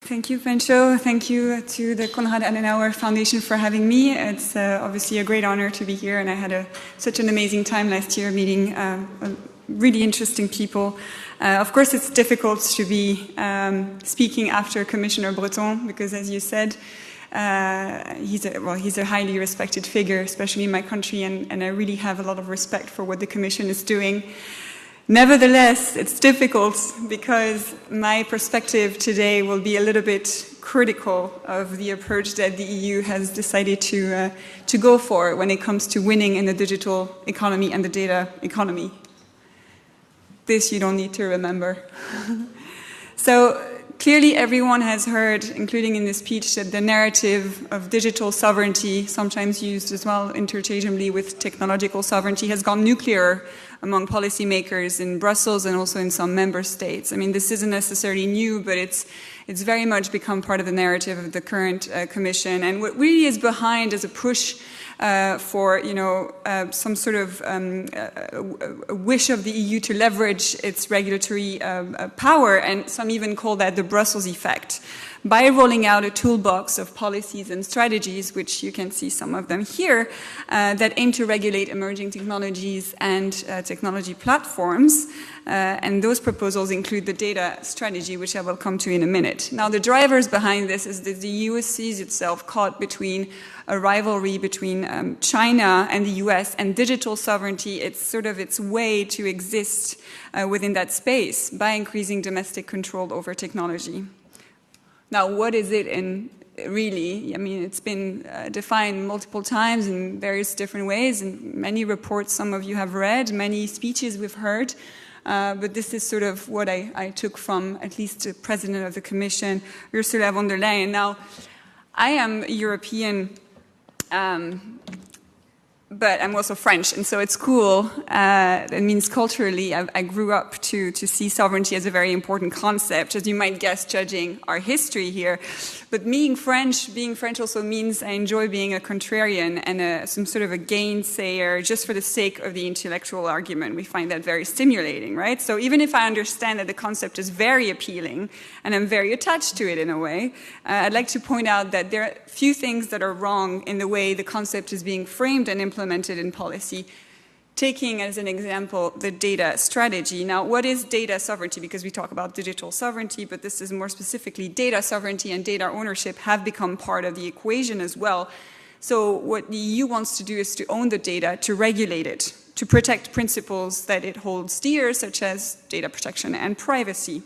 Thank you, Pancho. Thank you to the Konrad-Adenauer Foundation for having me. It's obviously a great honor to be here, and I had such an amazing time last year meeting really interesting people. Of course, it's difficult to be speaking after Commissioner Breton, because as you said, he's a highly respected figure, especially in my country, and I really have a lot of respect for what the Commission is doing. Nevertheless, it's difficult because my perspective today will be a little bit critical of the approach that the EU has decided to go for when it comes to winning in the digital economy and the data economy. This you don't need to remember. So clearly everyone has heard, including in this speech, that the narrative of digital sovereignty, sometimes used as well interchangeably with technological sovereignty, has gone nuclear among policymakers in Brussels and also in some member states. I mean, this isn't necessarily new, but it's very much become part of the narrative of the current Commission. And what really is behind is a push for, some sort of a wish of the EU to leverage its regulatory power, and some even call that the Brussels effect, by rolling out a toolbox of policies and strategies, which you can see some of them here, that aim to regulate emerging technologies and technology platforms. And those proposals include the data strategy, which I will come to in a minute. Now, the drivers behind this is that the EU sees itself caught between a rivalry between China and the US and digital sovereignty. It's sort of its way to exist within that space by increasing domestic control over technology. Now, what is it in really? I mean, it's been defined multiple times in various different ways, and many reports some of you have read, many speeches we've heard, but this is sort of what I took from at least the President of the Commission, Ursula von der Leyen. Now, I am European, but I'm also French, and so it's cool. It means culturally, I grew up to see sovereignty as a very important concept, as you might guess, judging our history here. But being French also means I enjoy being a contrarian and some sort of a gainsayer just for the sake of the intellectual argument. We find that very stimulating, right? So even if I understand that the concept is very appealing and I'm very attached to it in a way, I'd like to point out that there are few things that are wrong in the way the concept is being framed and implemented in policy. Taking as an example the data strategy. Now, what is data sovereignty? Because we talk about digital sovereignty, but this is more specifically data sovereignty and data ownership have become part of the equation as well. So what the EU wants to do is to own the data, to regulate it, to protect principles that it holds dear, such as data protection and privacy.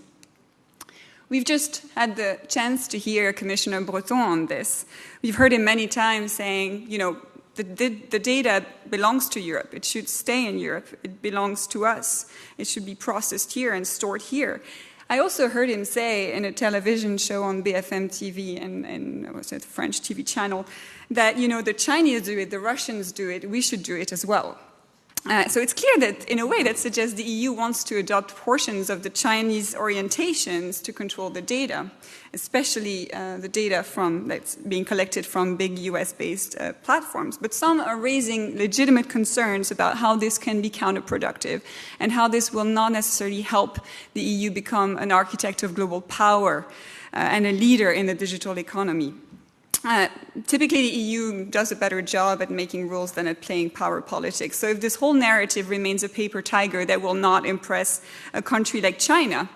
We've just had the chance to hear Commissioner Breton on this. We've heard him many times saying, the data belongs to Europe. It should stay in Europe. It belongs to us. It should be processed here and stored here. I also heard him say in a television show on BFM TV and was it the French TV channel that, the Chinese do it, the Russians do it, we should do it as well. So it's clear that, in a way, that suggests the EU wants to adopt portions of the Chinese orientations to control the data, especially the data that's being collected from big US-based platforms. But some are raising legitimate concerns about how this can be counterproductive and how this will not necessarily help the EU become an architect of global power and a leader in the digital economy. Typically, the EU does a better job at making rules than at playing power politics. So if this whole narrative remains a paper tiger that will not impress a country like China,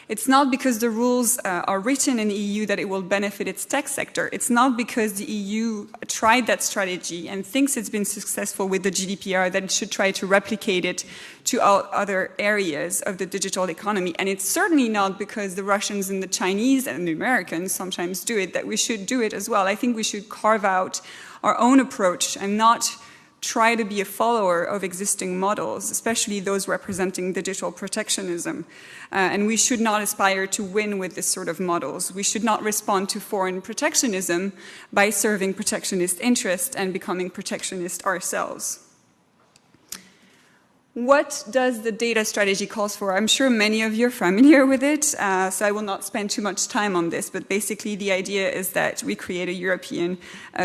it's not because the rules are written in the EU that it will benefit its tech sector. It's not because the EU tried that strategy and thinks it's been successful with the GDPR that it should try to replicate it to all other areas of the digital economy. And it's certainly not because the Russians and the Chinese and the Americans sometimes do it that we should do it as well. I think we should carve out our own approach and not try to be a follower of existing models, especially those representing digital protectionism. And we should not aspire to win with this sort of models. We should not respond to foreign protectionism by serving protectionist interests and becoming protectionist ourselves. What does the data strategy call for? I'm sure many of you are familiar with it, so I will not spend too much time on this, but basically the idea is that we create a European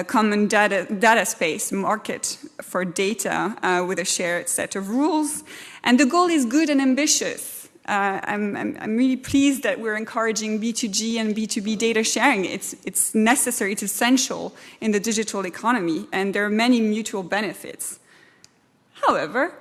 common data space market for data with a shared set of rules. And the goal is good and ambitious. I'm really pleased that we're encouraging B2G and B2B data sharing. It's necessary, it's essential in the digital economy, and there are many mutual benefits. However,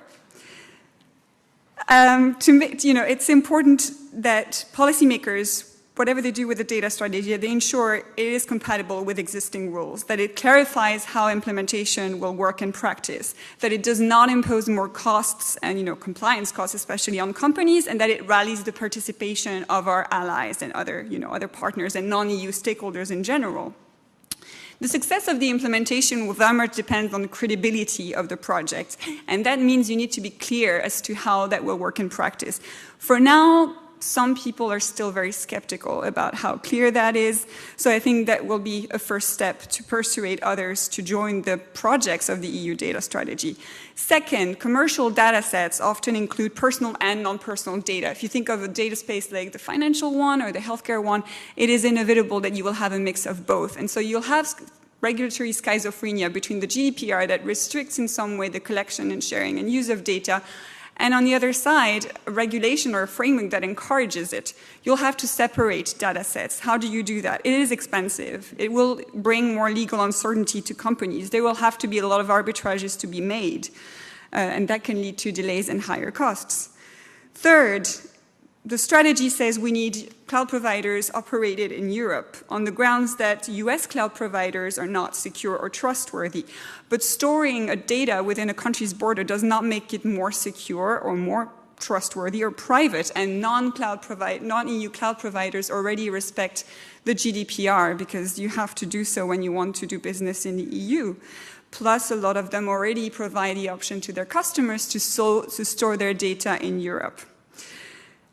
it's important that policymakers, whatever they do with the data strategy, they ensure it is compatible with existing rules, that it clarifies how implementation will work in practice, that it does not impose more costs and compliance costs, especially on companies, and that it rallies the participation of our allies and other partners and non-EU stakeholders in general. The success of the implementation will very much depend on the credibility of the project, and that means you need to be clear as to how that will work in practice. For now, some people are still very skeptical about how clear that is, so I think that will be a first step to persuade others to join the projects of the EU data strategy. Second, commercial data sets often include personal and non-personal data. If you think of a data space like the financial one or the healthcare one, it is inevitable that you will have a mix of both. And so you'll have regulatory schizophrenia between the GDPR that restricts in some way the collection and sharing and use of data, and on the other side, a regulation or a framework that encourages it. You'll have to separate data sets. How do you do that? It is expensive. It will bring more legal uncertainty to companies. There will have to be a lot of arbitrages to be made, and that can lead to delays and higher costs. Third, the strategy says we need cloud providers operated in Europe on the grounds that US cloud providers are not secure or trustworthy. But storing a data within a country's border does not make it more secure or more trustworthy or private, and non-EU cloud providers already respect the GDPR because you have to do so when you want to do business in the EU. Plus, a lot of them already provide the option to their customers to store their data in Europe.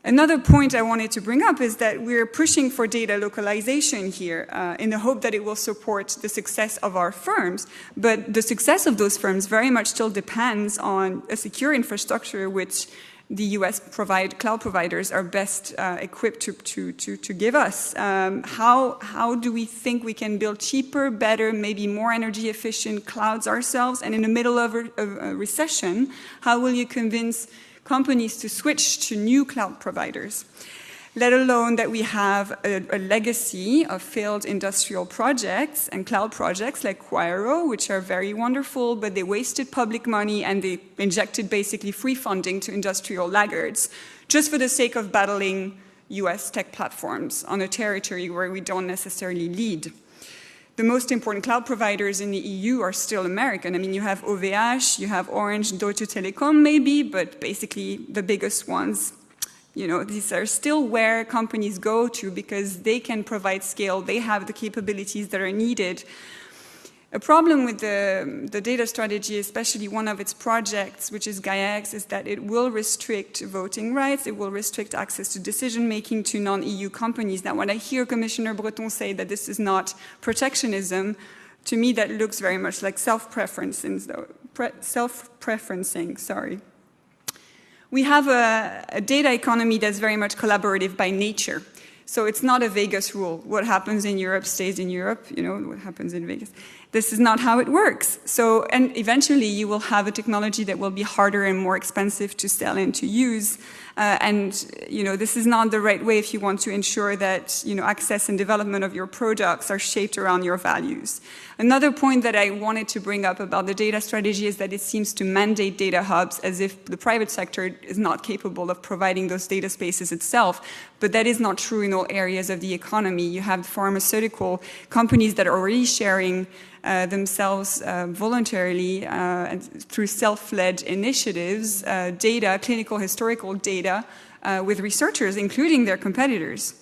Another point I wanted to bring up is that we're pushing for data localization here in the hope that it will support the success of our firms. But the success of those firms very much still depends on a secure infrastructure which the US cloud providers are best equipped to give us. How do we think we can build cheaper, better, maybe more energy efficient clouds ourselves? And in the middle of a recession, how will you convince companies to switch to new cloud providers, let alone that we have a legacy of failed industrial projects and cloud projects like Quaero, which are very wonderful, but they wasted public money and they injected basically free funding to industrial laggards just for the sake of battling US tech platforms on a territory where we don't necessarily lead. The most important cloud providers in the EU are still American. I mean, you have OVH, you have Orange, Deutsche Telekom maybe, but basically the biggest ones. These are still where companies go to because they can provide scale, they have the capabilities that are needed. A problem with the data strategy, especially one of its projects, which is GAIA-X, is that it will restrict voting rights, it will restrict access to decision-making to non-EU companies. Now, when I hear Commissioner Breton say that this is not protectionism, to me that looks very much like self-preferencing. We have a data economy that's very much collaborative by nature. So it's not a Vegas rule. What happens in Europe stays in Europe, what happens in Vegas. This is not how it works. So, and eventually you will have a technology that will be harder and more expensive to sell and to use. This is not the right way if you want to ensure that, access and development of your products are shaped around your values. Another point that I wanted to bring up about the data strategy is that it seems to mandate data hubs as if the private sector is not capable of providing those data spaces itself. But that is not true in all areas of the economy. You have pharmaceutical companies that are already sharing themselves voluntarily through self-led initiatives, data, clinical historical data with researchers, including their competitors.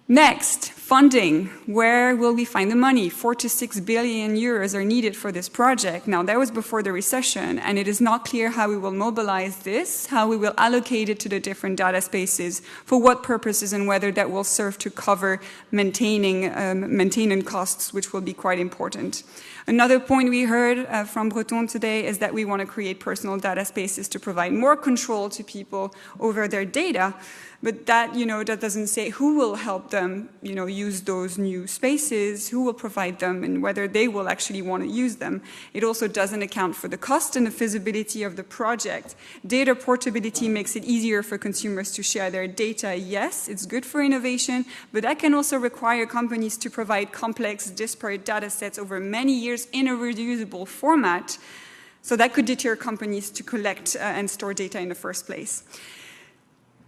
Next, funding. Where will we find the money? 4 to 6 billion euros are needed for this project. Now, that was before the recession, and it is not clear how we will mobilize this, how we will allocate it to the different data spaces, for what purposes, and whether that will serve to cover maintenance costs, which will be quite important. Another point we heard from Breton today is that we want to create personal data spaces to provide more control to people over their data. But that, that doesn't say who will help them, use those new spaces, who will provide them, and whether they will actually want to use them. It also doesn't account for the cost and the feasibility of the project. Data portability makes it easier for consumers to share their data. Yes, it's good for innovation, but that can also require companies to provide complex, disparate data sets over many years in a reusable format. So that could deter companies to collect and store data in the first place.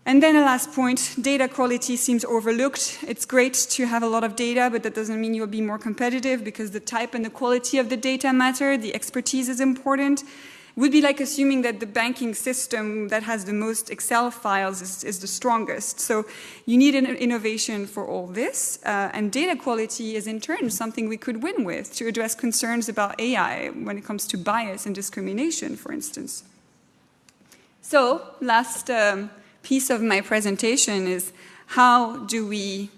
And then a last point, data quality seems overlooked. It's great to have a lot of data, but that doesn't mean you'll be more competitive because the type and the quality of the data matter, the expertise is important. It would be like assuming that the banking system that has the most Excel files is the strongest. So you need an innovation for all this, and data quality is in turn something we could win with to address concerns about AI when it comes to bias and discrimination, for instance. So last piece of my presentation is how do we,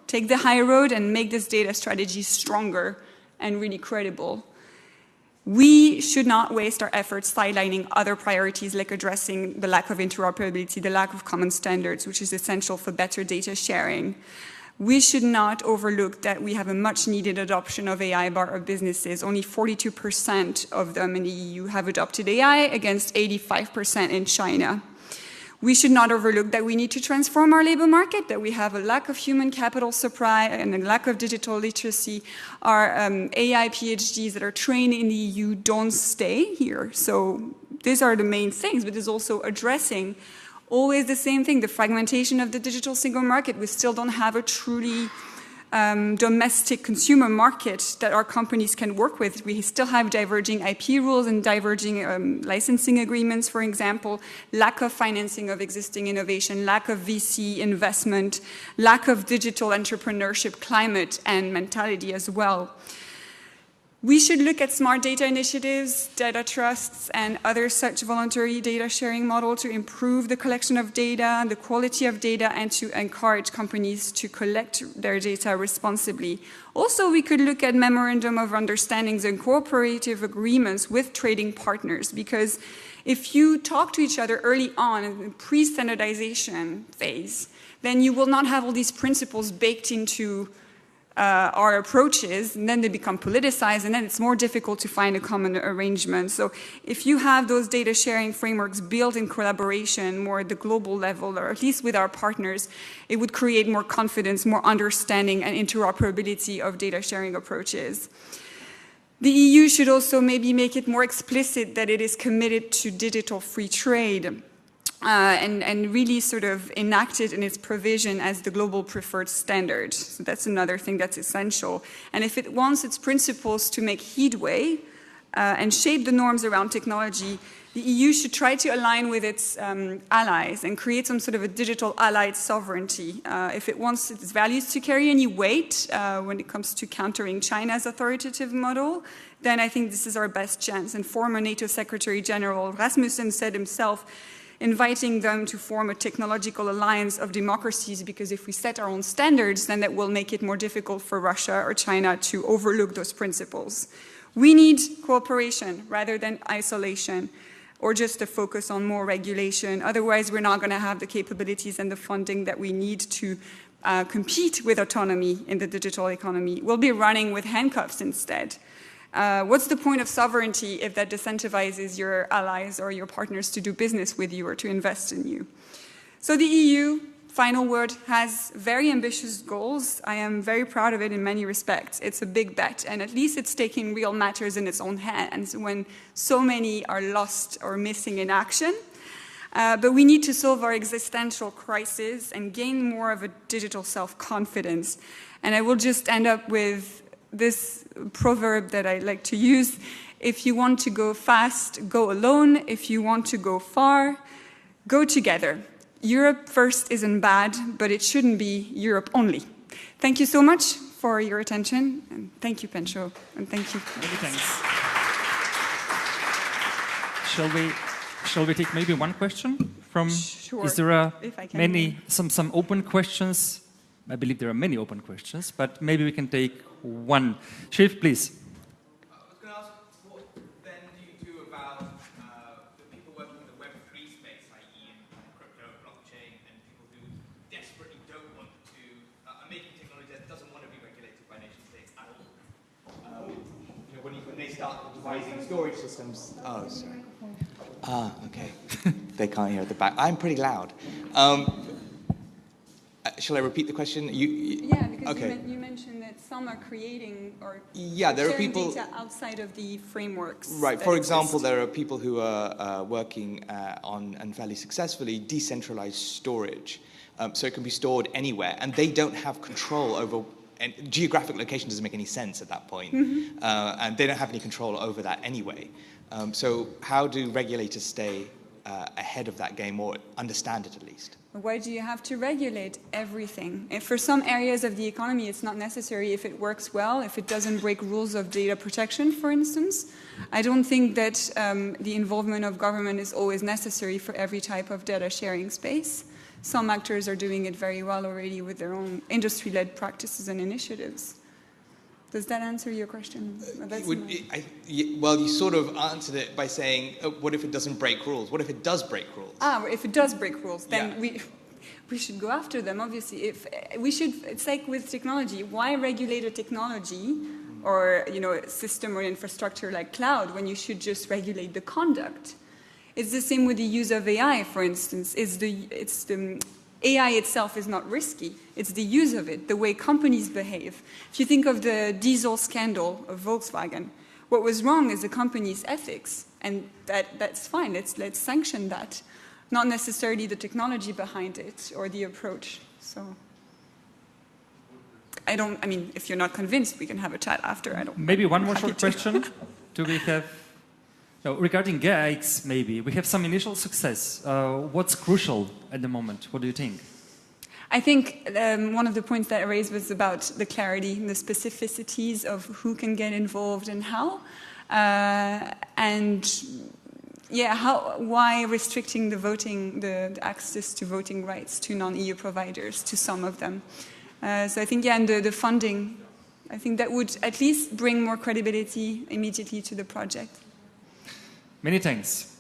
take the high road and make this data strategy stronger and really credible. We should not waste our efforts sidelining other priorities like addressing the lack of interoperability, the lack of common standards, which is essential for better data sharing. We should not overlook that we have a much needed adoption of AI by our businesses. Only 42% of them in the EU have adopted AI against 85% in China. We should not overlook that we need to transform our labor market, that we have a lack of human capital supply and a lack of digital literacy. Our AI PhDs that are trained in the EU don't stay here. So these are the main things, but there's also addressing always the same thing, the fragmentation of the digital single market. We still don't have a truly domestic consumer market that our companies can work with. We still have diverging IP rules and diverging licensing agreements, for example, lack of financing of existing innovation, lack of VC investment, lack of digital entrepreneurship climate and mentality as well. We should look at smart data initiatives, data trusts, and other such voluntary data sharing models to improve the collection of data, the quality of data, and to encourage companies to collect their data responsibly. Also, we could look at memorandum of understandings and cooperative agreements with trading partners, because if you talk to each other early on in the pre-standardization phase, then you will not have all these principles baked into our approaches, and then they become politicized, and then it's more difficult to find a common arrangement. So if you have those data sharing frameworks built in collaboration more at the global level, or at least with our partners, it would create more confidence, more understanding, and interoperability of data sharing approaches. The EU should also maybe make it more explicit that it is committed to digital free trade. And really sort of enact it in its provision as the global preferred standard. So that's another thing that's essential. And if it wants its principles to make headway and shape the norms around technology, the EU should try to align with its allies and create some sort of a digital allied sovereignty. If it wants its values to carry any weight when it comes to countering China's authoritative model, then I think this is our best chance. And former NATO Secretary General Rasmussen said himself, inviting them to form a technological alliance of democracies, because if we set our own standards, then that will make it more difficult for Russia or China to overlook those principles. We need cooperation rather than isolation, or just a focus on more regulation. Otherwise, we're not going to have the capabilities and the funding that we need to compete with autonomy in the digital economy. We'll be running with handcuffs instead. What's the point of sovereignty if that disincentivizes your allies or your partners to do business with you or to invest in you? So the EU, final word, has very ambitious goals. I am very proud of it in many respects. It's a big bet, and at least it's taking real matters in its own hands when so many are lost or missing in action. But we need to solve our existential crisis and gain more of a digital self-confidence. And I will just end up with this proverb that I like to use: if you want to go fast, go alone. If you want to go far, go together. Europe first isn't bad, but it shouldn't be Europe only. Thank you so much for your attention, and thank you, Pencho, and thank you. Many thanks. Shall we take maybe one question from? Sure. Is there if I can. many some open questions? I believe there are many open questions, but maybe we can take one. Chivot, please. I was going to ask, what then do you do about the people working in the Web3 space, i.e. in crypto, blockchain, and people who desperately don't want to, are making technology that start devising storage systems. Oh, sorry. Ah, okay. They can't hear at the back. I'm pretty loud. Shall I repeat the question? Yeah, because okay. you mentioned that some are creating or there are people data outside of the frameworks. Right. For example, there are people who are working on, and fairly successfully, decentralized storage. So it can be stored anywhere, and they don't have control over. And geographic location doesn't make any sense at that point, and they don't have any control over that anyway. So how do regulators stay ahead of that game, or understand it at least? Why do you have to regulate everything? And for some areas of the economy, it's not necessary if it works well, if it doesn't break rules of data protection, for instance. I don't think that the involvement of government is always necessary for every type of data sharing space. Some actors are doing it very well already with their own industry-led practices and initiatives. Does that answer your question? Well, you sort of answered it by saying, what if it doesn't break rules? What if it does break rules? If it does break rules, then we should go after them, obviously. It's like with technology. Why regulate a technology or a system or infrastructure like cloud when you should just regulate the conduct? It's the same with the use of AI, for instance. AI itself is not risky. It's the use of it, the way companies behave. If you think of the diesel scandal of Volkswagen, what was wrong is the company's ethics, and that's fine. Let's sanction that, not necessarily the technology behind it or the approach. So, if you're not convinced, we can have a chat after. Maybe one more short question. Do we have? No, regarding GAIX, maybe. We have some initial success. What's crucial at the moment? What do you think? I think one of the points that I raised was about the clarity and the specificities of who can get involved and how. Why restricting the access to voting rights to non-EU providers, to some of them. So I think, and the funding, I think that would at least bring more credibility immediately to the project. Many thanks.